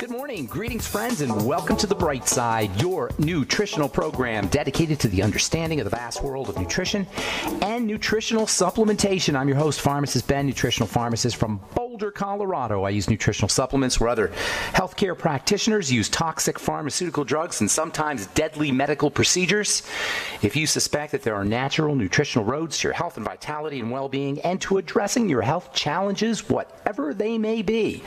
Good morning, greetings friends, and welcome to The Bright Side, your nutritional program dedicated to the understanding of the vast world of nutrition and nutritional supplementation. I'm your host, Pharmacist Ben, nutritional pharmacist from Boulder, Colorado. I use nutritional supplements where other healthcare practitioners use toxic pharmaceutical drugs and sometimes deadly medical procedures. If you suspect that there are natural nutritional roads to your health and vitality and well-being and to addressing your health challenges, whatever they may be,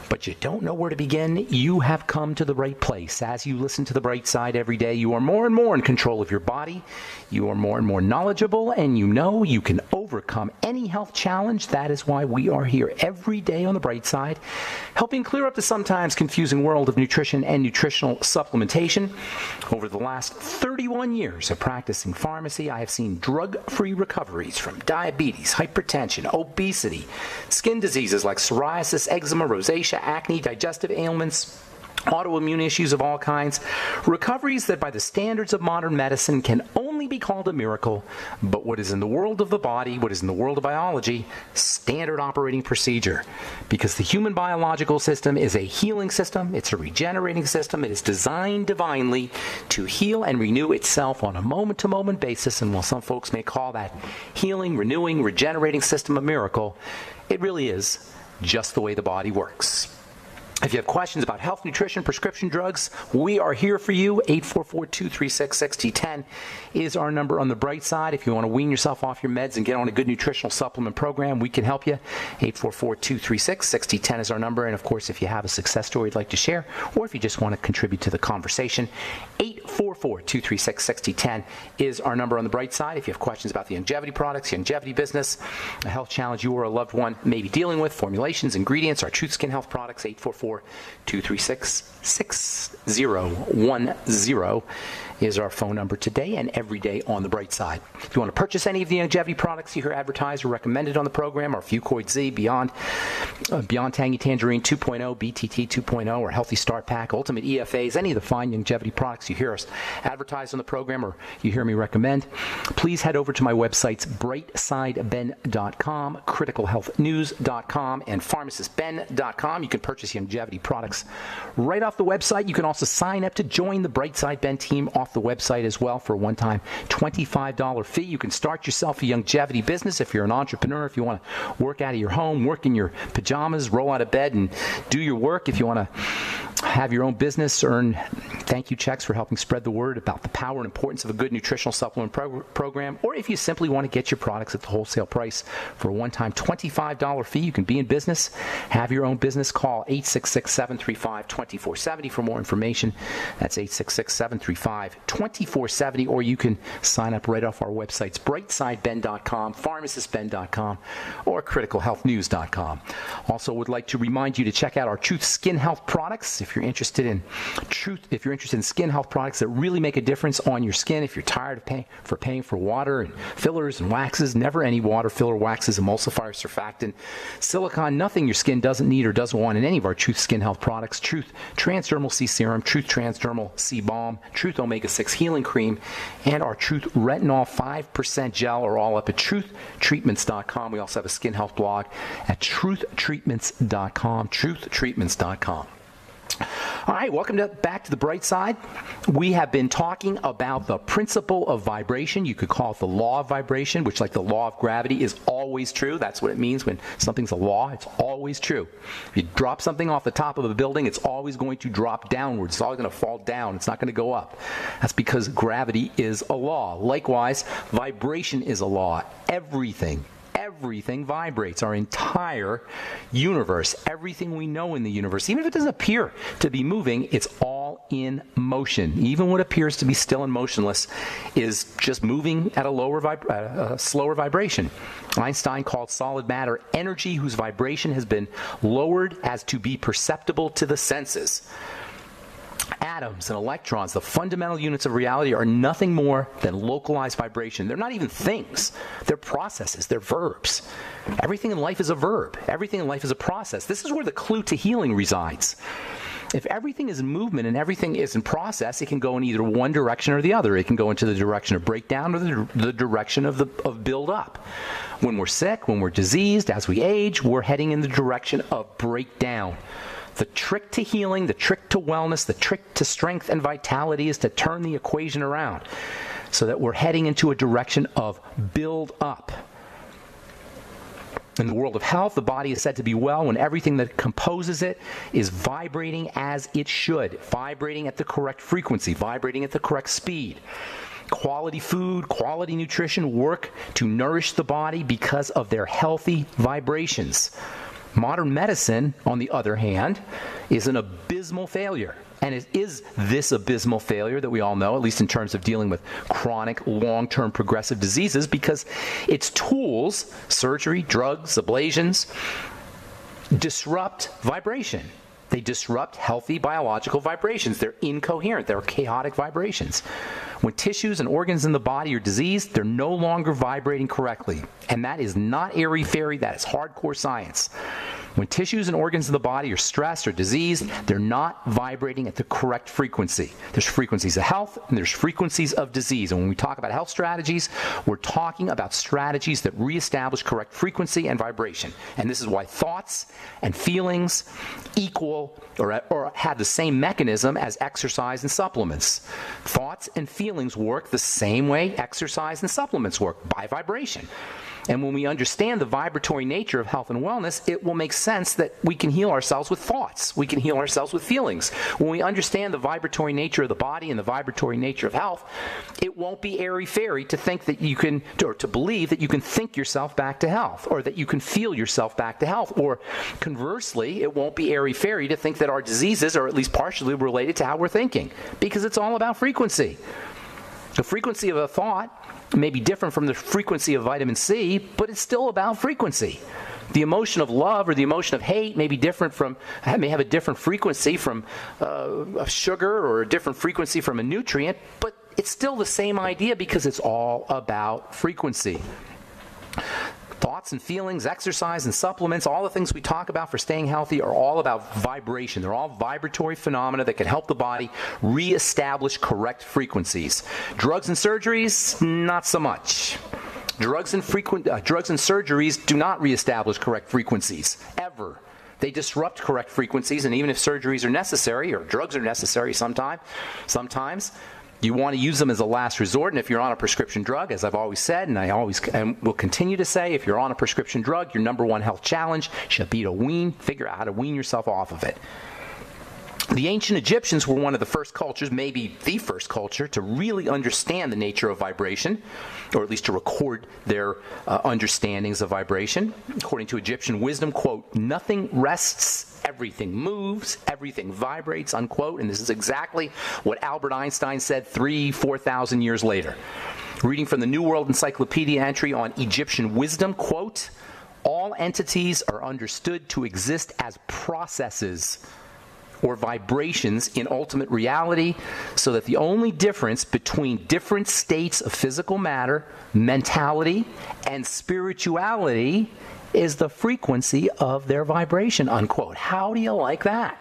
but you don't know where to begin, you have come to the right place. As you listen to The Bright Side every day, you are more and more in control of your body. You are more and more knowledgeable, and you know you can overcome any health challenge. That is why we are here every day on The Bright Side, helping clear up the sometimes confusing world of nutrition and nutritional supplementation. Over the last 31 years of practicing pharmacy, I have seen drug-free recoveries from diabetes, hypertension, obesity, skin diseases like psoriasis, eczema, rosacea, acne, digestive ailments, autoimmune issues of all kinds, recoveries that by the standards of modern medicine can only be called a miracle, but what is in the world of the body, what is in the world of biology, standard operating procedure. Because the human biological system is a healing system, it's a regenerating system, it is designed divinely to heal and renew itself on a moment-to-moment basis, and while some folks may call that healing, renewing, regenerating system a miracle, it really is just the way the body works. If you have questions about health, nutrition, prescription drugs, we are here for you. 844-236-6010 is our number on The Bright Side. If you want to wean yourself off your meds and get on a good nutritional supplement program, we can help you. 844-236-6010 is our number. And, of course, if you have a success story you'd like to share, or if you just want to contribute to the conversation, 844-236-6010 is our number on The Bright Side. If you have questions about the longevity products, longevity business, a health challenge you or a loved one may be dealing with, formulations, ingredients, our Truth Skin Health products, 844-236-6010 is our phone number today and every day on The Bright Side. If you want to purchase any of the longevity products you hear advertised or recommended on the program, our Fucoid Z, Beyond Tangy Tangerine 2.0, BTT 2.0, or Healthy Start Pack, Ultimate EFAs, any of the fine longevity products you hear us advertised on the program or you hear me recommend, please head over to my websites, brightsideben.com, criticalhealthnews.com, and pharmacistben.com. You can purchase longevity products right off the website. You can also sign up to join the Bright Side Ben team off the website as well for a one-time $25 fee. You can start yourself a longevity business if you're an entrepreneur, if you want to work out of your home, work in your pajamas, roll out of bed and do your work. If you want to have your own business, earn thank you checks for helping spread the word about the power and importance of a good nutritional supplement program, or if you simply want to get your products at the wholesale price for a one-time $25 fee, you can be in business, have your own business. Call 866-735-2470 for more information. That's 866-735-2470, or you can sign up right off our websites, brightsideben.com, pharmacistben.com, or criticalhealthnews.com. Also would like to remind you to check out our Truth Skin Health products if you're interested in skin health products that really make a difference on your skin. If you're tired of paying for water and fillers and waxes, never any water, filler, waxes, emulsifier, surfactant, silicone, nothing your skin doesn't need or doesn't want in any of our Truth Skin Health products. Truth Transdermal C Serum, Truth Transdermal C Balm, Truth Omega-6 Healing Cream, and our Truth Retinol 5% Gel are all up at truthtreatments.com. We also have a skin health blog at truthtreatments.com, truthtreatments.com. All right, welcome back to The Bright Side. We have been talking about the principle of vibration. You could call it the law of vibration, which, like the law of gravity, is always true. That's what it means when something's a law. It's always true. If you drop something off the top of a building, it's always going to drop downwards. It's always going to fall down. It's not going to go up. That's because gravity is a law. Likewise, vibration is a law. Everything vibrates. Our entire universe, everything we know in the universe, even if it doesn't appear to be moving, it's all in motion. Even what appears to be still and motionless is just moving at a slower vibration. Einstein called solid matter energy whose vibration has been lowered as to be perceptible to the senses. Atoms and electrons, the fundamental units of reality, are nothing more than localized vibration. They're not even things. They're processes. They're verbs. Everything in life is a verb. Everything in life is a process. This is where the clue to healing resides. If everything is in movement and everything is in process, it can go in either one direction or the other. It can go into the direction of breakdown or the direction of build up. When we're sick, when we're diseased, as we age, we're heading in the direction of breakdown. The trick to healing, the trick to wellness, the trick to strength and vitality is to turn the equation around so that we're heading into a direction of build up. In the world of health, the body is said to be well when everything that composes it is vibrating as it should, vibrating at the correct frequency, vibrating at the correct speed. Quality food, quality nutrition work to nourish the body because of their healthy vibrations. Modern medicine, on the other hand, is an abysmal failure. And it is this abysmal failure that we all know, at least in terms of dealing with chronic, long-term progressive diseases, because its tools, surgery, drugs, ablations, disrupt vibration. They disrupt healthy biological vibrations. They're incoherent. They're chaotic vibrations. When tissues and organs in the body are diseased, they're no longer vibrating correctly. And that is not airy-fairy. That is hardcore science. When tissues and organs of the body are stressed or diseased, they're not vibrating at the correct frequency. There's frequencies of health and there's frequencies of disease. And when we talk about health strategies, we're talking about strategies that reestablish correct frequency and vibration. And this is why thoughts and feelings equal or have the same mechanism as exercise and supplements. Thoughts and feelings work the same way exercise and supplements work, by vibration. And when we understand the vibratory nature of health and wellness, it will make sense that we can heal ourselves with thoughts. We can heal ourselves with feelings. When we understand the vibratory nature of the body and the vibratory nature of health, it won't be airy-fairy to think that you can, or to believe that you can think yourself back to health, or that you can feel yourself back to health. Or conversely, it won't be airy-fairy to think that our diseases are at least partially related to how we're thinking, because it's all about frequency. The frequency of a thought may be different from the frequency of vitamin C, but it's still about frequency. The emotion of love or the emotion of hate may be different from, may have a different frequency from a sugar or a different frequency from a nutrient, but it's still the same idea because it's all about frequency. Thoughts and feelings, exercise and supplements, all the things we talk about for staying healthy are all about vibration. They're all vibratory phenomena that can help the body reestablish correct frequencies. Drugs and surgeries, not so much. Drugs and surgeries do not reestablish correct frequencies, ever. They disrupt correct frequencies, and even if surgeries are necessary, or drugs are necessary sometimes, you want to use them as a last resort. And if you're on a prescription drug, as I've always said, and will continue to say, if you're on a prescription drug, your number one health challenge should be to figure out how to wean yourself off of it. The ancient Egyptians were one of the first cultures, maybe the first culture, to really understand the nature of vibration, or at least to record their understandings of vibration. According to Egyptian wisdom, quote, "Nothing rests, everything moves, everything vibrates," unquote. And this is exactly what Albert Einstein said 4,000 years later. Reading from the New World Encyclopedia entry on Egyptian wisdom, quote, "All entities are understood to exist as processes or vibrations in ultimate reality, so that the only difference between different states of physical matter, mentality, and spirituality is the frequency of their vibration," unquote. How do you like that?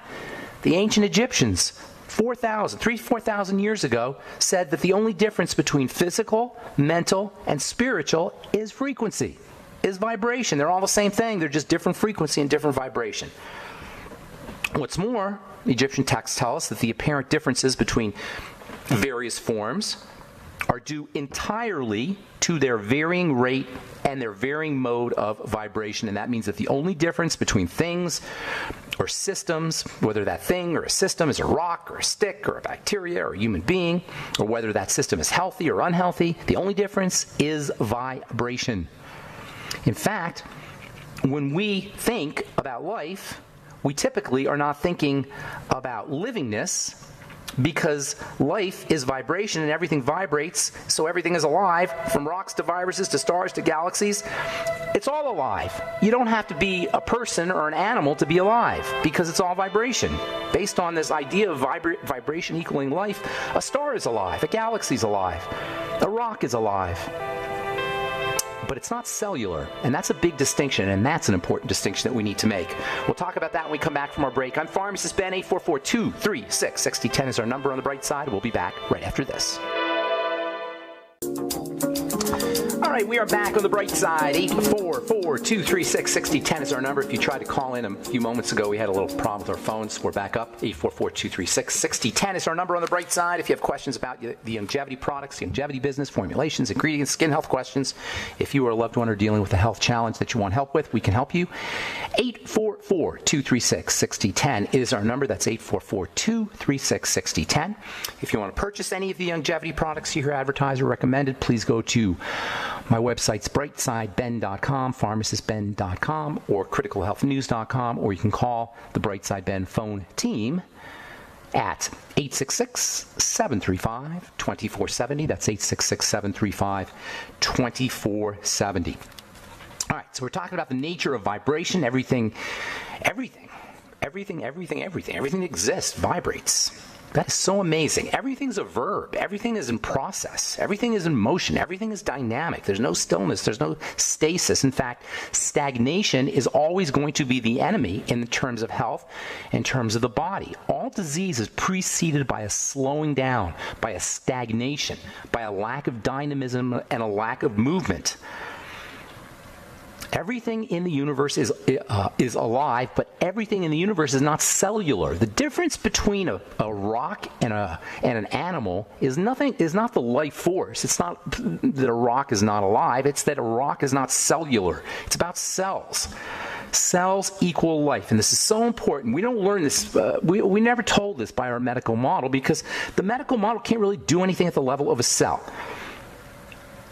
The ancient Egyptians, 4,000 years ago, said that the only difference between physical, mental, and spiritual is frequency, is vibration. They're all the same thing. They're just different frequency and different vibration. What's more, Egyptian texts tell us that the apparent differences between various forms are due entirely to their varying rate and their varying mode of vibration. And that means that the only difference between things or systems, whether that thing or a system is a rock or a stick or a bacteria or a human being, or whether that system is healthy or unhealthy, the only difference is vibration. In fact, when we think about life, we typically are not thinking about livingness, because life is vibration and everything vibrates, so everything is alive, from rocks to viruses to stars to galaxies. It's all alive. You don't have to be a person or an animal to be alive, because it's all vibration. Based on this idea of vibration equaling life, a star is alive, a galaxy is alive, a rock is alive. But it's not cellular, and that's a big distinction, and that's an important distinction that we need to make. We'll talk about that when we come back from our break. I'm Pharmacist Ben. 844-236-6010 is our number on the bright side. We'll be back right after this. All right, we are back on the bright side. 844-236-6010 is our number. If you tried to call in a few moments ago, we had a little problem with our phones. We're back up. 844-236-6010 is our number on the bright side. If you have questions about the longevity products, the longevity business, formulations, ingredients, skin health questions, if you or a loved one are dealing with a health challenge that you want help with, we can help you. 844-236-6010 is our number. That's 844-236-6010. If you want to purchase any of the longevity products you hear advertised or recommended, please go to my websites, brightsideben.com, pharmacistben.com, or criticalhealthnews.com, or you can call the Brightside Ben phone team at 866-735-2470. That's 866-735-2470. All right, so we're talking about the nature of vibration. Everything that exists vibrates. That is so amazing. Everything's a verb. Everything is in process. Everything is in motion. Everything is dynamic. There's no stillness. There's no stasis. In fact, stagnation is always going to be the enemy in terms of health, in terms of the body. All disease is preceded by a slowing down, by a stagnation, by a lack of dynamism and a lack of movement. Everything in the universe is alive, but everything in the universe is not cellular. The difference between a rock and an animal is not the life force. It's not that a rock is not alive. It's that a rock is not cellular. It's about cells. Cells equal life, and this is so important. We don't learn this. We never told this by our medical model, because the medical model can't really do anything at the level of a cell.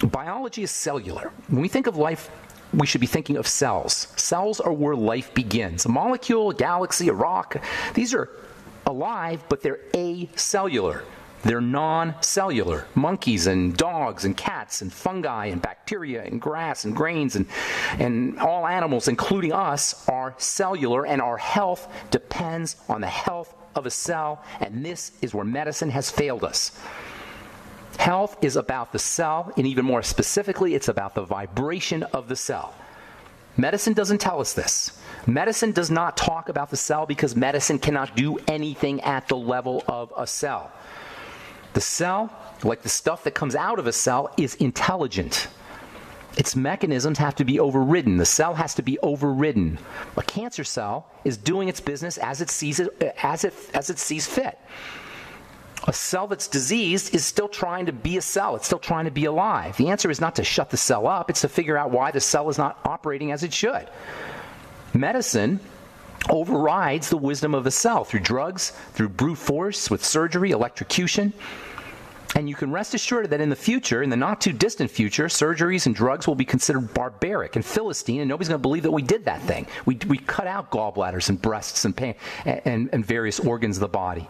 Biology is cellular. When we think of life, we should be thinking of cells. Cells are where life begins. A molecule, a galaxy, a rock, these are alive, but they're acellular. They're non-cellular. Monkeys and dogs and cats and fungi and bacteria and grass and grains and all animals, including us, are cellular, and our health depends on the health of a cell, and this is where medicine has failed us. Health is about the cell, and even more specifically, it's about the vibration of the cell. Medicine doesn't tell us this. Medicine does not talk about the cell because medicine cannot do anything at the level of a cell. The cell, like the stuff that comes out of a cell, is intelligent. Its mechanisms have to be overridden. The cell has to be overridden. A cancer cell is doing its business as it sees fit. A cell that's diseased is still trying to be a cell. It's still trying to be alive. The answer is not to shut the cell up. It's to figure out why the cell is not operating as it should. Medicine overrides the wisdom of the cell through drugs, through brute force, with surgery, electrocution. And you can rest assured that in the future, in the not-too-distant future, surgeries and drugs will be considered barbaric and Philistine, and nobody's going to believe that we did that thing. We cut out gallbladders and breasts and various organs of the body.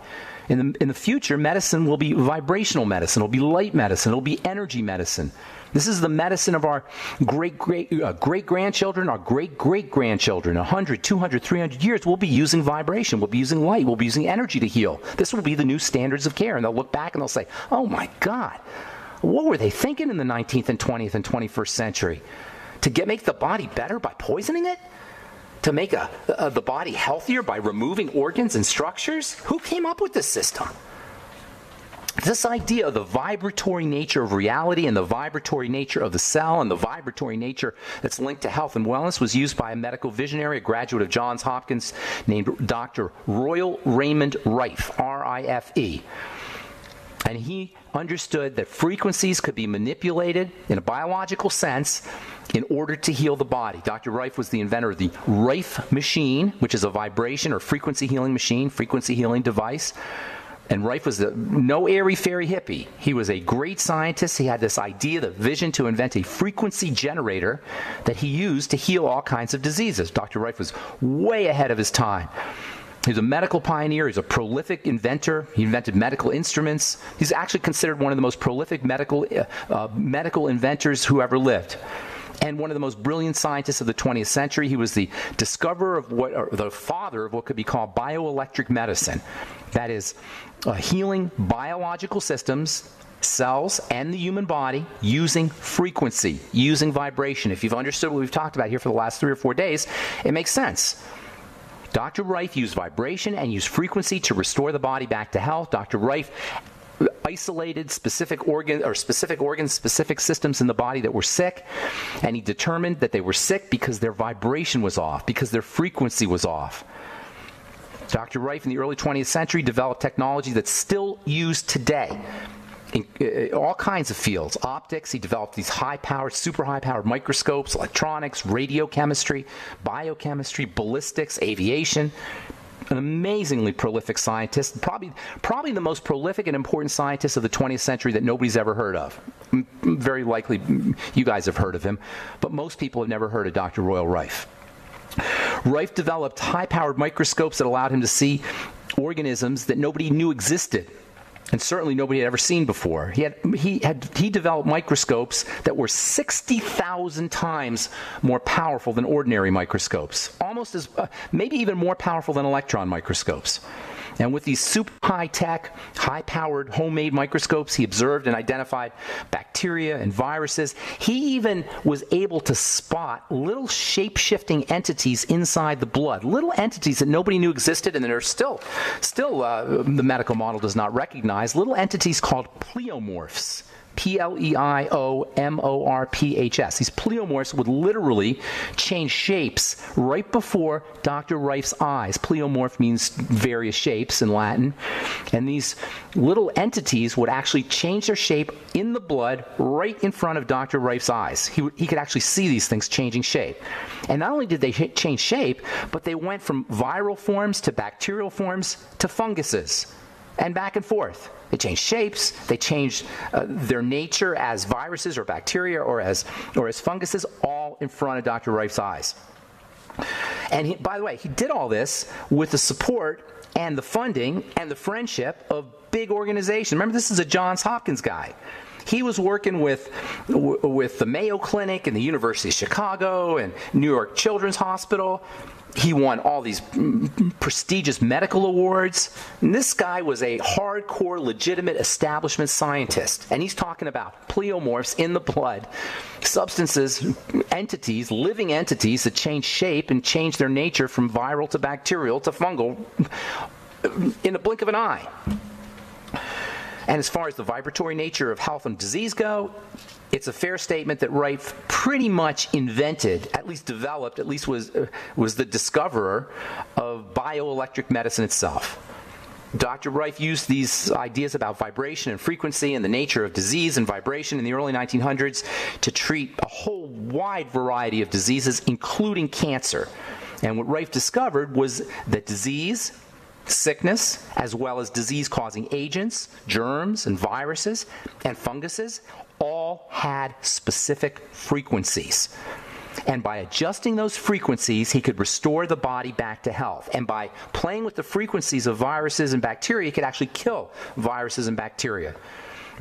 In the future, medicine will be vibrational medicine. It'll be light medicine. It'll be energy medicine. This is the medicine of our great-grandchildren, our great-great-grandchildren. 100, 200, 300 years, we'll be using vibration. We'll be using light. We'll be using energy to heal. This will be the new standards of care. And they'll look back and they'll say, oh my God, what were they thinking in the 19th and 20th and 21st century? To make the body better by poisoning it? To make the body healthier by removing organs and structures? Who came up with this system? This idea of the vibratory nature of reality and the vibratory nature of the cell and the vibratory nature that's linked to health and wellness was used by a medical visionary, a graduate of Johns Hopkins named Dr. Royal Raymond Rife, R-I-F-E. And he understood that frequencies could be manipulated in a biological sense in order to heal the body. Dr. Rife was the inventor of the Rife machine, which is a vibration or frequency healing machine, frequency healing device. And Rife was no airy-fairy hippie. He was a great scientist. He had this idea, the vision to invent a frequency generator that he used to heal all kinds of diseases. Dr. Rife was way ahead of his time. He's a medical pioneer. He's a prolific inventor. He invented medical instruments. He's actually considered one of the most prolific medical inventors who ever lived, and one of the most brilliant scientists of the 20th century. He was the discoverer of the father of what could be called bioelectric medicine. That is, healing biological systems, cells, and the human body using frequency, using vibration. If you've understood what we've talked about here for the last 3 or 4 days, it makes sense. Dr. Rife used vibration and used frequency to restore the body back to health. Dr. Rife isolated specific organs, specific systems in the body that were sick, and he determined that they were sick because their vibration was off, because their frequency was off. Dr. Rife in the early 20th century developed technology that's still used today in all kinds of fields. Optics, he developed these high-powered, super high-powered microscopes, electronics, radiochemistry, biochemistry, ballistics, aviation. An amazingly prolific scientist, probably the most prolific and important scientist of the 20th century that nobody's ever heard of. Very likely you guys have heard of him, but most people have never heard of Dr. Royal Rife. Rife developed high-powered microscopes that allowed him to see organisms that nobody knew existed, and certainly nobody had ever seen before. He developed microscopes that were 60,000 times more powerful than ordinary microscopes, almost as maybe even more powerful than electron microscopes. And with these super high-tech, high-powered homemade microscopes, he observed and identified bacteria and viruses. He even was able to spot little shape-shifting entities inside the blood, little entities that nobody knew existed and that are still the medical model does not recognize, little entities called pleomorphs. Pleomorphs. These pleomorphs would literally change shapes right before Dr. Rife's eyes. Pleomorph means various shapes in Latin. And these little entities would actually change their shape in the blood right in front of Dr. Rife's eyes. He could actually see these things changing shape. And not only did they change shape, but they went from viral forms to bacterial forms to funguses and back and forth. They changed shapes, they changed their nature as viruses or bacteria or as funguses, all in front of Dr. Rife's eyes. And by the way, he did all this with the support and the funding and the friendship of big organizations. Remember, this is a Johns Hopkins guy. He was working with the Mayo Clinic and the University of Chicago and New York Children's Hospital. He won all these prestigious medical awards. And this guy was a hardcore, legitimate establishment scientist. And he's talking about pleomorphs in the blood, substances, entities, living entities that change shape and change their nature from viral to bacterial to fungal in the blink of an eye. And as far as the vibratory nature of health and disease go, it's a fair statement that Rife pretty much invented, at least developed, at least was the discoverer of bioelectric medicine itself. Dr. Rife used these ideas about vibration and frequency and the nature of disease and vibration in the early 1900s to treat a whole wide variety of diseases, including cancer. And what Rife discovered was that disease, sickness, as well as disease-causing agents, germs and viruses and funguses, all had specific frequencies. And by adjusting those frequencies, he could restore the body back to health. And by playing with the frequencies of viruses and bacteria, he could actually kill viruses and bacteria.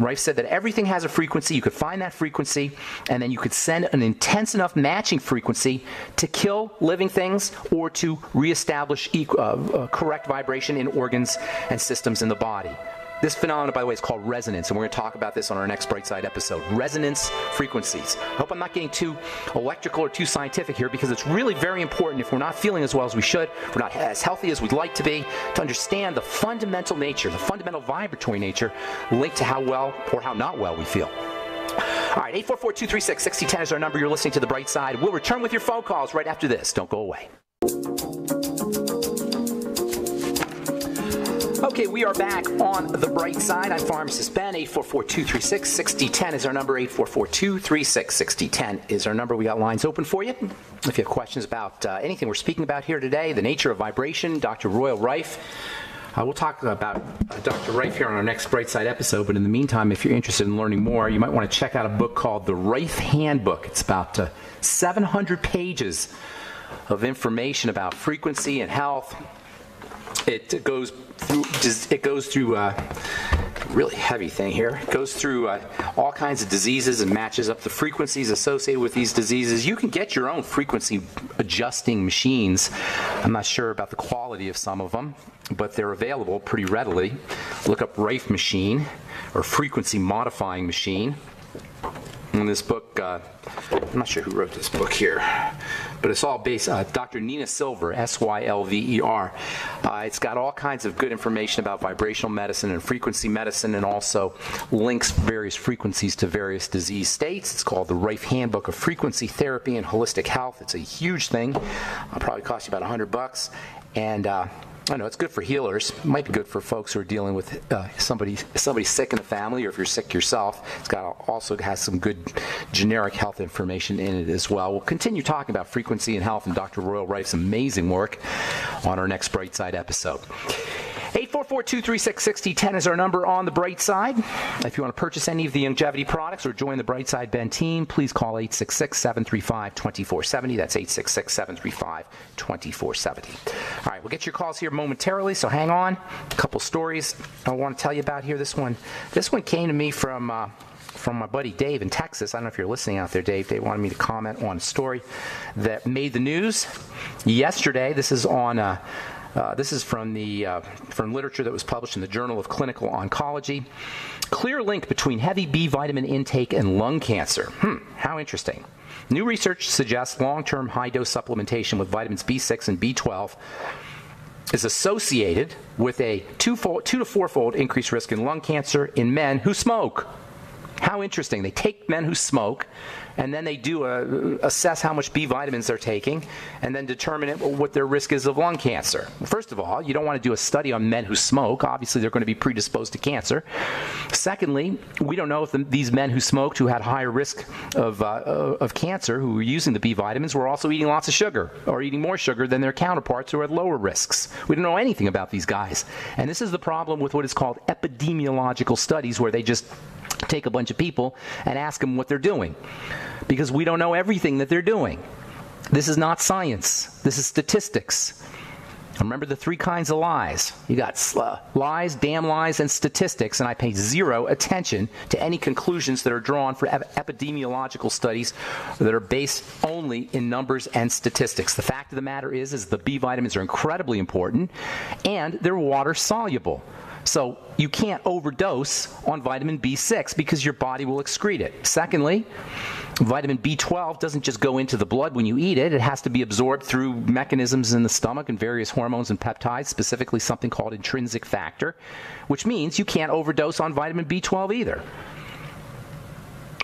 Rife said that everything has a frequency. You could find that frequency, and then you could send an intense enough matching frequency to kill living things or to reestablish correct vibration in organs and systems in the body. This phenomenon, by the way, is called resonance, and we're going to talk about this on our next Bright Side episode. Resonance frequencies. I hope I'm not getting too electrical or too scientific here, because it's really very important, if we're not feeling as well as we should, if we're not as healthy as we'd like to be, to understand the fundamental nature, the fundamental vibratory nature linked to how well or how not well we feel. All right, 844-236-6010 is our number. You're listening to The Bright Side. We'll return with your phone calls right after this. Don't go away. Okay, we are back on The Bright Side. I'm Pharmacist Ben. 844-236-6010 is our number. 844-236-6010 is our number. We got lines open for you. If you have questions about anything we're speaking about here today, the nature of vibration, Dr. Royal Rife. We'll talk about Dr. Rife here on our next Bright Side episode, but in the meantime, if you're interested in learning more, you might want to check out a book called The Rife Handbook. It's about 700 pages of information about frequency and health. It goes through really heavy thing here. It goes through all kinds of diseases and matches up the frequencies associated with these diseases. You can get your own frequency adjusting machines. I'm not sure about the quality of some of them, but they're available pretty readily. Look up Rife machine or frequency modifying machine. In this book, I'm not sure who wrote this book here, but it's all based Dr. Nina Silver, Sylver. It's got all kinds of good information about vibrational medicine and frequency medicine, and also links various frequencies to various disease states. It's called the Rife Handbook of Frequency Therapy and Holistic Health. It's a huge thing. It'll probably cost you about $100, and I know it's good for healers. It might be good for folks who are dealing with somebody sick in the family, or if you're sick yourself. It's also has some good generic health information in it as well. We'll continue talking about frequency and health and Dr. Royal Rife's amazing work on our next Bright Side episode. 844-236-6010 is our number on the Bright Side. If you want to purchase any of the longevity products or join the Bright Side Ben team, please call 866-735-2470. That's 866-735-2470. All right, we'll get your calls here momentarily, so hang on. A couple stories I want to tell you about here. This one came to me from my buddy Dave in Texas. I don't know if you're listening out there, Dave. They wanted me to comment on a story that made the news yesterday. This is on. This is from literature that was published in the Journal of Clinical Oncology. Clear link between heavy B vitamin intake and lung cancer. How interesting. New research suggests long-term high-dose supplementation with vitamins B6 and B12 is associated with a 2 to 4-fold increased risk in lung cancer in men who smoke. How interesting. They take men who smoke, and then they do assess how much B vitamins they're taking, and then determine what their risk is of lung cancer. First of all, you don't want to do a study on men who smoke. Obviously, they're going to be predisposed to cancer. Secondly, we don't know if these men who smoked, who had higher risk of cancer, who were using the B vitamins, were also eating lots of sugar or eating more sugar than their counterparts who had lower risks. We don't know anything about these guys. And this is the problem with what is called epidemiological studies, where they just take a bunch of people and ask them what they're doing, because we don't know everything that they're doing. This is not science. This is statistics. Remember the three kinds of lies. You got lies, damn lies, and statistics, and I pay zero attention to any conclusions that are drawn for epidemiological studies that are based only in numbers and statistics. The fact of the matter is the B vitamins are incredibly important, and they're water soluble. So you can't overdose on vitamin B6 because your body will excrete it. Secondly, vitamin B12 doesn't just go into the blood when you eat it. It has to be absorbed through mechanisms in the stomach and various hormones and peptides, specifically something called intrinsic factor, which means you can't overdose on vitamin B12 either.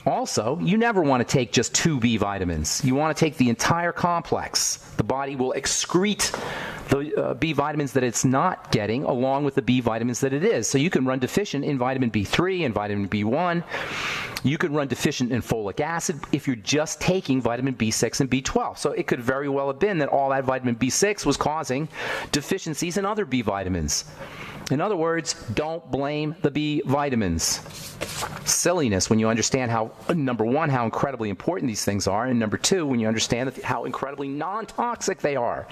Also, you never want to take just 2 B vitamins. You want to take the entire complex. The body will excrete the B vitamins that it's not getting along with the B vitamins that it is. So you can run deficient in vitamin B3 and vitamin B1. You could run deficient in folic acid if you're just taking vitamin B6 and B12. So it could very well have been that all that vitamin B6 was causing deficiencies in other B vitamins. In other words, don't blame the B vitamins. Silliness when you understand how, number one, how incredibly important these things are, and number two, when you understand how incredibly non-toxic they are.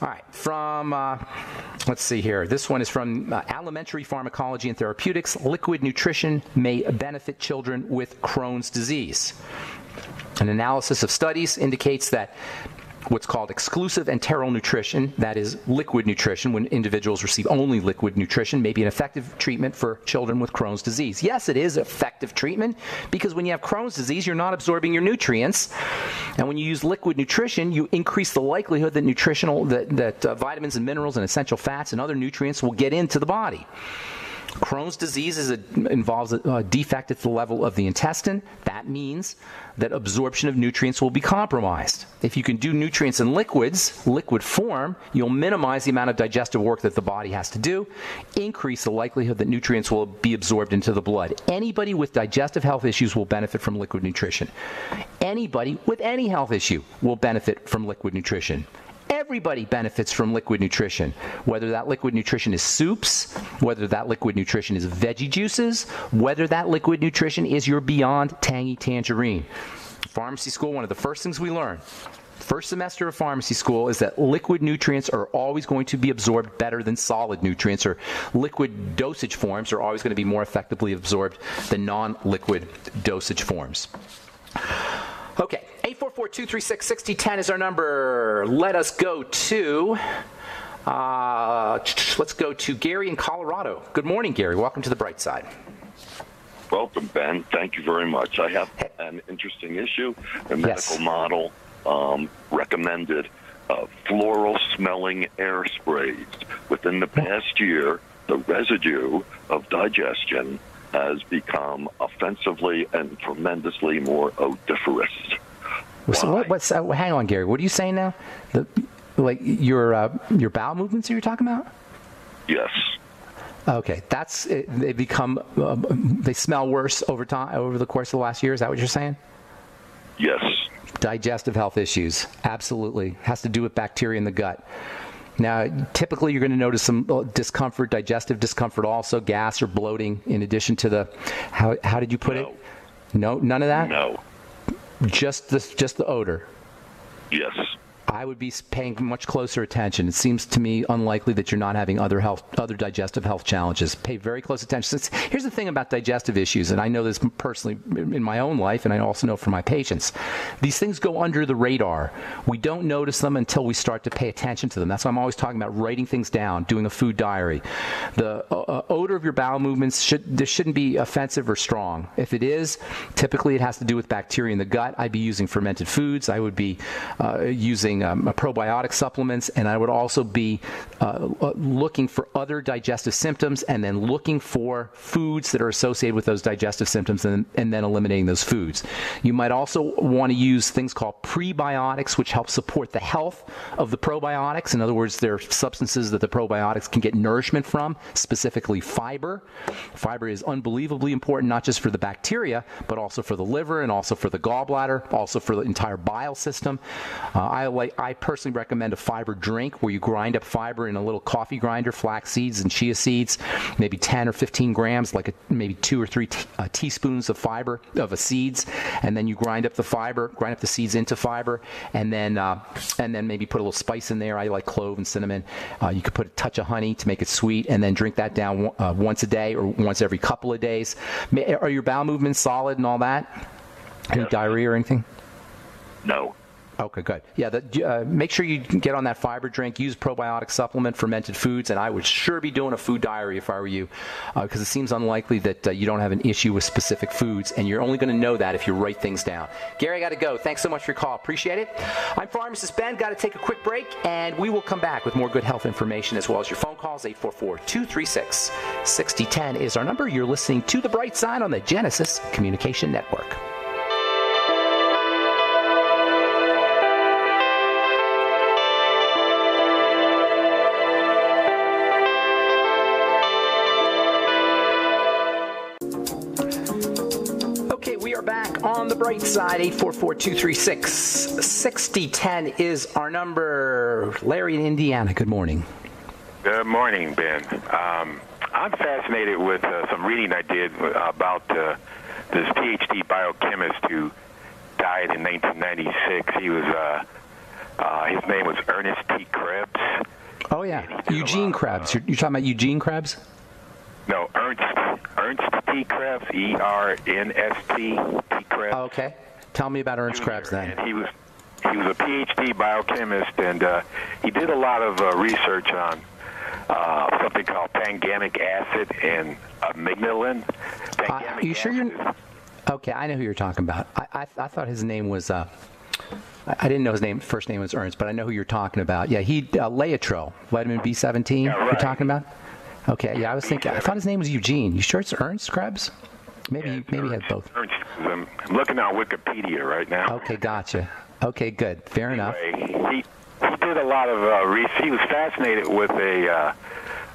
All right, from, let's see here. This one is from Alimentary Pharmacology and Therapeutics. Liquid nutrition may benefit children with Crohn's disease. An analysis of studies indicates that what's called exclusive enteral nutrition, that is liquid nutrition, when individuals receive only liquid nutrition, may be an effective treatment for children with Crohn's disease. Yes, it is effective treatment, because when you have Crohn's disease, you're not absorbing your nutrients. And when you use liquid nutrition, you increase the likelihood that vitamins and minerals and essential fats and other nutrients will get into the body. Crohn's disease involves a defect at the level of the intestine. That means that absorption of nutrients will be compromised. If you can do nutrients in liquids, liquid form, you'll minimize the amount of digestive work that the body has to do, increase the likelihood that nutrients will be absorbed into the blood. Anybody with digestive health issues will benefit from liquid nutrition. Anybody with any health issue will benefit from liquid nutrition. Everybody benefits from liquid nutrition, whether that liquid nutrition is soups, whether that liquid nutrition is veggie juices, whether that liquid nutrition is your Beyond Tangy Tangerine. Pharmacy school, one of the first things we learn, first semester of pharmacy school, is that liquid nutrients are always going to be absorbed better than solid nutrients, or liquid dosage forms are always going to be more effectively absorbed than non-liquid dosage forms. Okay, 844-236-6010 is our number. Let us go to, let's go to Gary in Colorado. Good morning, Gary. Welcome to the Bright Side. Welcome, Ben. Thank you very much. I have an interesting issue. A medical model recommended floral-smelling air sprays. Within the past year, the residue of digestion has become offensively and tremendously more odoriferous. So hang on, Gary. What are you saying now? Your bowel movements that you're talking about? Yes. Okay, they smell worse over the course of the last year. Is that what you're saying? Yes. Digestive health issues, absolutely, has to do with bacteria in the gut. Now, typically, you're going to notice some discomfort, digestive discomfort, also gas or bloating. In addition to the, how did you put it? No, none of that. No. Just the odor. Yes. I would be paying much closer attention. It seems to me unlikely that you're not having other digestive health challenges. Pay very close attention. Here's the thing about digestive issues, and I know this personally in my own life, and I also know from my patients. These things go under the radar. We don't notice them until we start to pay attention to them. That's why I'm always talking about writing things down, doing a food diary. The odor of your bowel movements shouldn't be offensive or strong. If it is, typically it has to do with bacteria in the gut. I'd be using fermented foods. I would be using probiotic supplements, and I would also be looking for other digestive symptoms and then looking for foods that are associated with those digestive symptoms and then eliminating those foods. You might also want to use things called prebiotics, which help support the health of the probiotics. In other words, they're substances that the probiotics can get nourishment from, specifically fiber. Fiber is unbelievably important, not just for the bacteria, but also for the liver and also for the gallbladder, also for the entire bile system. I personally recommend a fiber drink where you grind up fiber in a little coffee grinder, flax seeds and chia seeds, maybe 10 or 15 grams, maybe 2 or 3 teaspoons of fiber, of seeds, and then you grind up the seeds into fiber, and then maybe put a little spice in there. I like clove and cinnamon. You could put a touch of honey to make it sweet, and then drink that down once a day or once every couple of days. Are your bowel movements solid and all that? Any diarrhea or anything? No. Okay, good. Yeah, make sure you get on that fiber drink. Use probiotic supplement, fermented foods, and I would sure be doing a food diary if I were you, because it seems unlikely that you don't have an issue with specific foods, and you're only going to know that if you write things down. Gary, I got to go. Thanks so much for your call. Appreciate it. I'm Pharmacist Ben. Got to take a quick break, and we will come back with more good health information as well as your phone calls. 844-236-6010 is our number. You're listening to The Bright Side on the Genesis Communication Network. On the bright side, 844-236-6010 is our number. Larry in Indiana, good morning. Good morning, Ben. I'm fascinated with some reading I did about this PhD biochemist who died in 1996. He was, his name was Ernest T. Krebs. Oh, yeah. Eugene Krebs. You're talking about Eugene Krebs? No, Ernst T. Krebs, Ernst T. Krebs. Oh, okay. Tell me about Ernst Krebs then. And he was a PhD biochemist, and he did a lot of research on something called panganic acid and amygdalin. Are you sure you're... Okay, I know who you're talking about. I thought his name was... I didn't know his first name was Ernst, but I know who you're talking about. Yeah, Laetrile, vitamin B17. Yeah, right. You're talking about? Okay, yeah, I thought his name was Eugene. You sure it's Ernst Krebs? Maybe he had both. Ernst. I'm looking on Wikipedia right now. Okay, gotcha. Okay, good. Fair enough. He did a lot of research. He was fascinated with a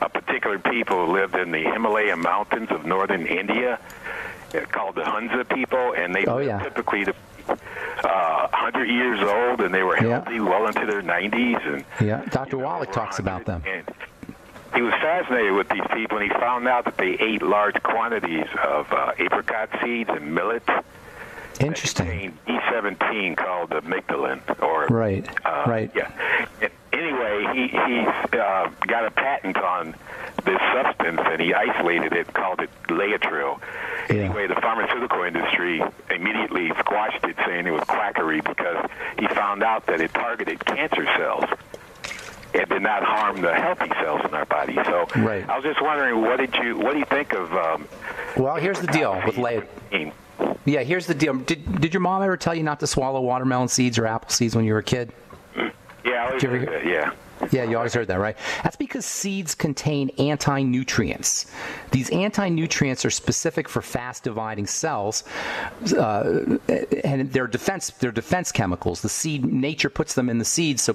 particular people who lived in the Himalaya mountains of northern India, called the Hunza people, and they were typically 100 years old, and they were healthy well into their 90s. And Dr. Wallach talks about them. He was fascinated with these people, and he found out that they ate large quantities of apricot seeds and millet. Interesting. B17 called amygdalin. Right. Yeah. Anyway, he got a patent on this substance, and he isolated it, called it Laetrile. Anyway, the pharmaceutical industry immediately squashed it, saying it was quackery because he found out that it targeted cancer cells. it did not harm the healthy cells in our body. So right. I was just wondering, what do you think of? Well, here's the deal with Yeah, here's the deal. Did your mom ever tell you not to swallow watermelon seeds or apple seeds when you were a kid? Yeah, I always heard that, yeah. Yeah, you always heard that, right? That's because seeds contain anti-nutrients. These anti-nutrients are specific for fast-dividing cells, and they're defense chemicals. The seed, nature puts them in the seeds so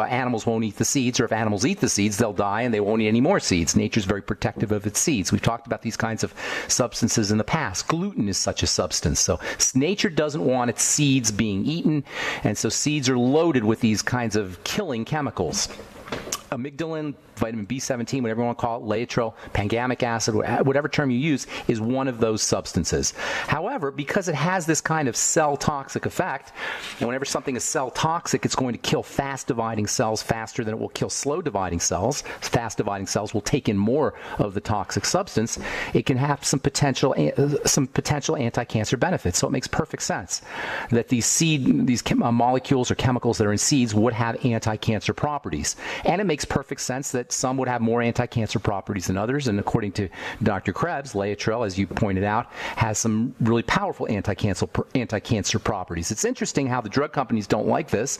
animals won't eat the seeds, or if animals eat the seeds, they'll die and they won't eat any more seeds. Nature's very protective of its seeds. We've talked about these kinds of substances in the past. Gluten is such a substance. So nature doesn't want its seeds being eaten, and so seeds are loaded with these kinds of killing chemicals. Amygdalin, vitamin B17, whatever you want to call it, Laetrile, pangamic acid, whatever term you use, is one of those substances. However, because it has this kind of cell toxic effect, and whenever something is cell toxic, it's going to kill fast-dividing cells faster than it will kill slow-dividing cells. Fast-dividing cells will take in more of the toxic substance. It can have some potential anti-cancer benefits. So it makes perfect sense that these molecules or chemicals that are in seeds would have anti-cancer properties. And it makes perfect sense that some would have more anti-cancer properties than others. And according to Dr. Krebs, Laetrile, as you pointed out, has some really powerful anti-cancer properties. It's interesting how the drug companies don't like this.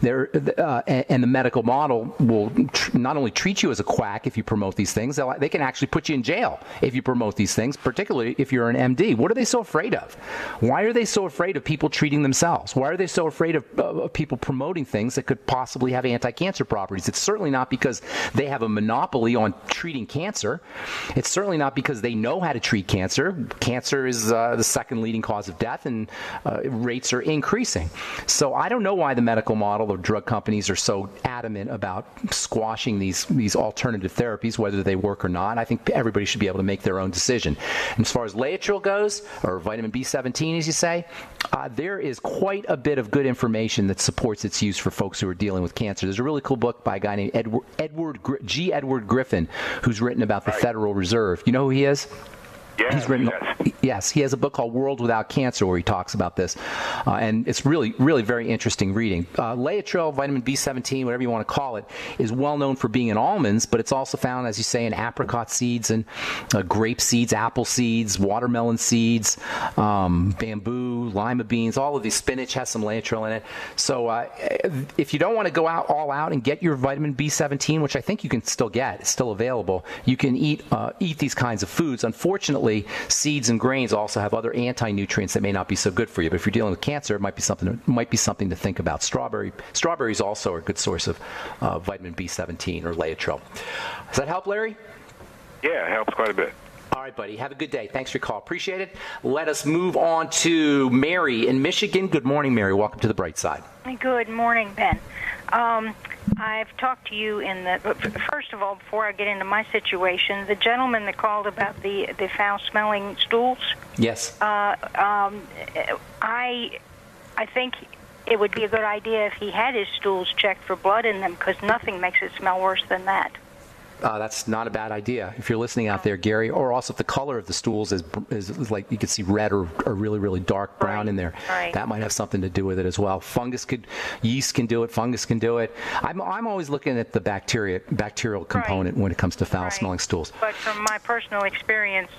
And the medical model will not only treat you as a quack if you promote these things, they can actually put you in jail if you promote these things, particularly if you're an MD. What are they so afraid of? Why are they so afraid of people treating themselves? Why are they so afraid of people promoting things that could possibly have anti-cancer properties? It's certainly not because they have a monopoly on treating cancer. It's certainly not because they know how to treat cancer. Cancer is the second leading cause of death, and rates are increasing. So I don't know why the medical model of drug companies are so adamant about squashing these alternative therapies, whether they work or not. I think everybody should be able to make their own decision. And as far as Laetrile goes, or vitamin B17, as you say, there is quite a bit of good information that supports its use for folks who are dealing with cancer. There's a really cool book by a guy named Edward Griffin, who's written about the Federal Reserve. You know who he is? Yeah, He's written, yes, he has a book called World Without Cancer where he talks about this, and it's really, really very interesting reading. Laetrile, vitamin B17, whatever you want to call it, is well known for being in almonds, but it's also found, as you say, in apricot seeds and grape seeds, apple seeds, watermelon seeds, bamboo, lima beans. All of these, spinach has some Laetrile in it. So if you don't want to go all out and get your vitamin B17, which I think you can still get, it's still available, you can eat these kinds of foods. Unfortunately, seeds and grains also have other anti-nutrients that may not be so good for you. But if you're dealing with cancer, it might be something to think about. Strawberries also are a good source of vitamin B17 or Laetrile. Does that help, Larry? Yeah, it helps quite a bit. All right, buddy. Have a good day. Thanks for your call. Appreciate it. Let us move on to Mary in Michigan. Good morning, Mary. Welcome to the Bright Side. Good morning, Ben. I've talked to you first of all, before I get into my situation, the gentleman that called about the foul-smelling stools. Yes. I think it would be a good idea if he had his stools checked for blood in them, because nothing makes it smell worse than that. That's not a bad idea. If you're listening out there, Gary, or also if the color of the stools is like you could see red or really, really dark brown in there, that might have something to do with it as well. Yeast can do it. Fungus can do it. I'm always looking at the bacterial component when it comes to foul-smelling stools. But from my personal experience,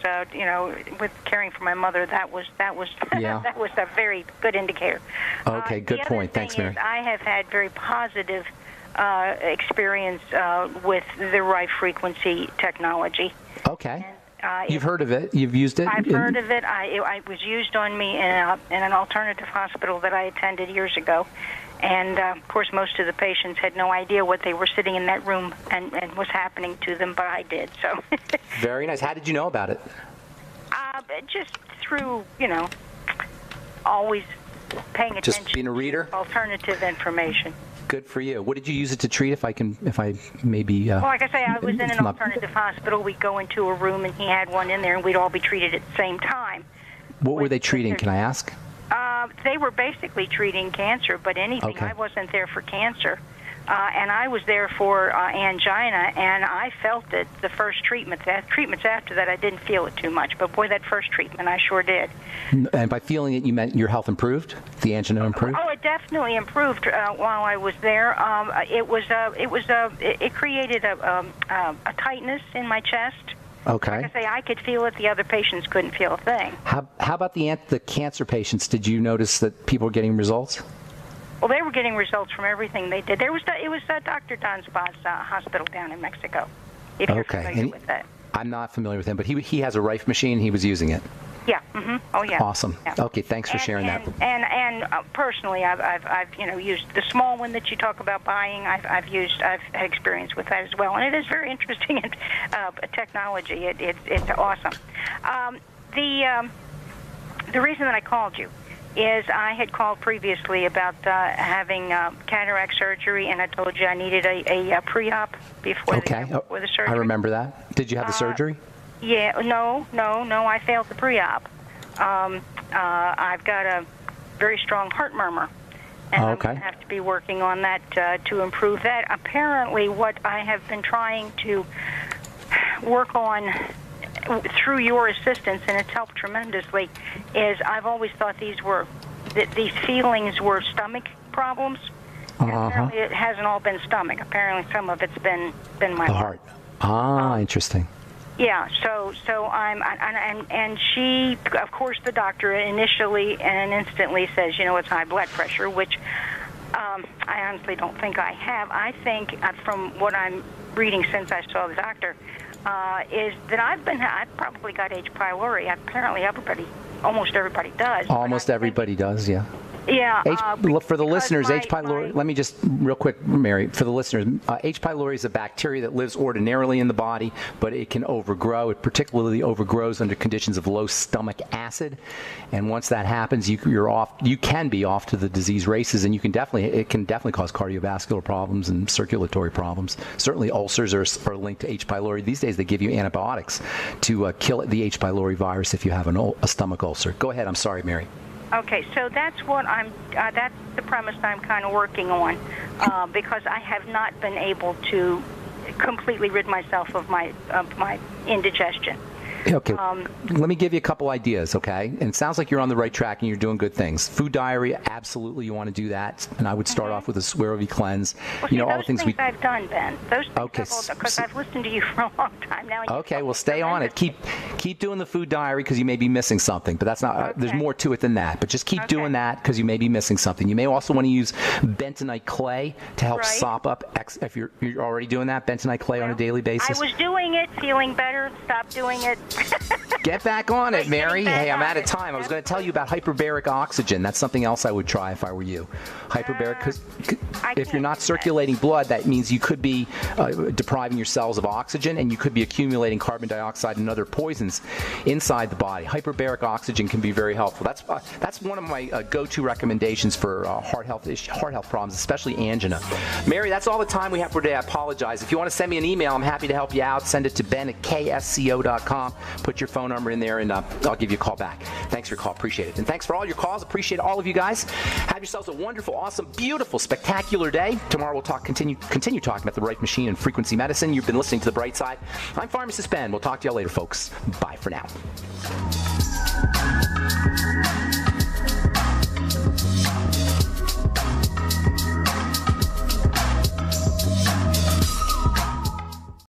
with caring for my mother, that was that was a very good indicator. Okay, good point. Thanks, Mary. I have had very positive experience with the Rife frequency technology. Okay. You've heard of it? You've used it? I've heard of it. It was used on me in an alternative hospital that I attended years ago. And, of course, most of the patients had no idea what they were sitting in that room and was happening to them, but I did. So. Very nice. How did you know about it? Just through, always paying attention. Just being a reader? To alternative information. Good for you. What did you use it to treat? If I maybe. Well, like I say, I was in an alternative hospital. We'd go into a room, and he had one in there, and we'd all be treated at the same time. What were they treating? Can I ask? They were basically treating cancer, but anything. Okay. I wasn't there for cancer. And I was there for angina, and I felt it the first treatment. Treatments after that, I didn't feel it too much. But boy, that first treatment, I sure did. And by feeling it, you meant your health improved? The angina improved? Oh, it definitely improved while I was there. It created a tightness in my chest. Okay. Like I say, I could feel it. The other patients couldn't feel a thing. How about the cancer patients? Did you notice that people were getting results? Well, they were getting results from everything they did. It was Dr. Don Spa's hospital down in Mexico, if you're familiar with that. I'm not familiar with him, but he has a Rife machine. He was using it. Yeah. Mm-hmm. Oh, yeah. Awesome. Yeah. Okay, thanks for sharing that. And personally, I've used the small one that you talk about buying. I've had experience with that as well, and it is very interesting technology. It's awesome. The reason that I called you is I had called previously about having cataract surgery, and I told you I needed a pre-op before the surgery. I remember that. Did you have the surgery? Yeah, no, I failed the pre-op. I've got a very strong heart murmur, and I'm going to have to be working on that to improve that. Apparently, what I have been trying to work on through your assistance, and it's helped tremendously, is I've always thought these feelings were stomach problems. Apparently, it hasn't all been stomach. Apparently, some of it's been my heart. Interesting. Yeah, so I'm, and she, of course, the doctor initially and instantly says, it's high blood pressure, which I honestly don't think I have. I think, from what I'm reading since I saw the doctor, is that I've probably got H. pylori. Apparently, almost everybody does. Almost everybody does, yeah. Yeah. For the listeners, H. pylori, let me just, real quick, Mary, for the listeners, H. pylori is a bacteria that lives ordinarily in the body, but it can overgrow. It particularly overgrows under conditions of low stomach acid. And once that happens, you can be off to the disease races, and it can definitely cause cardiovascular problems and circulatory problems. Certainly ulcers are linked to H. pylori. These days they give you antibiotics to kill the H. pylori virus if you have a stomach ulcer. Go ahead. I'm sorry, Mary. Okay, so that's what that's the premise I'm kind of working on, because I have not been able to completely rid myself of my indigestion. Okay, let me give you a couple ideas, okay? And it sounds like you're on the right track and you're doing good things. Food diary, absolutely you want to do that. And I would start off with a swear-of-you cleanse. Well, all the things I've done, Ben. Those things because I've listened to you for a long time now. Okay, well, stay on it. Keep doing the food diary because you may be missing something. But that's not. There's more to it than that. But just keep doing that because you may be missing something. You may also want to use bentonite clay to help sop up. If you're already doing that, bentonite clay on a daily basis. I was doing it, feeling better. Stopped doing it. Get back on it, Mary. Hey, I'm out of time. I was going to tell you about hyperbaric oxygen. That's something else I would try if I were you. Hyperbaric, because if you're not circulating blood, that means you could be depriving your cells of oxygen, and you could be accumulating carbon dioxide and other poisons inside the body. Hyperbaric oxygen can be very helpful. That's one of my go-to recommendations for heart health problems, especially angina. Mary, that's all the time we have for today. I apologize. If you want to send me an email, I'm happy to help you out. Send it to ben@ksco.com. Put your phone number in there, and I'll give you a call back. Thanks for your call. Appreciate it. And thanks for all your calls. Appreciate all of you guys. Have yourselves a wonderful, awesome, beautiful, spectacular day. Tomorrow we'll continue talking about the Rife machine and frequency medicine. You've been listening to The Bright Side. I'm Pharmacist Ben. We'll talk to you all later, folks. Bye for now.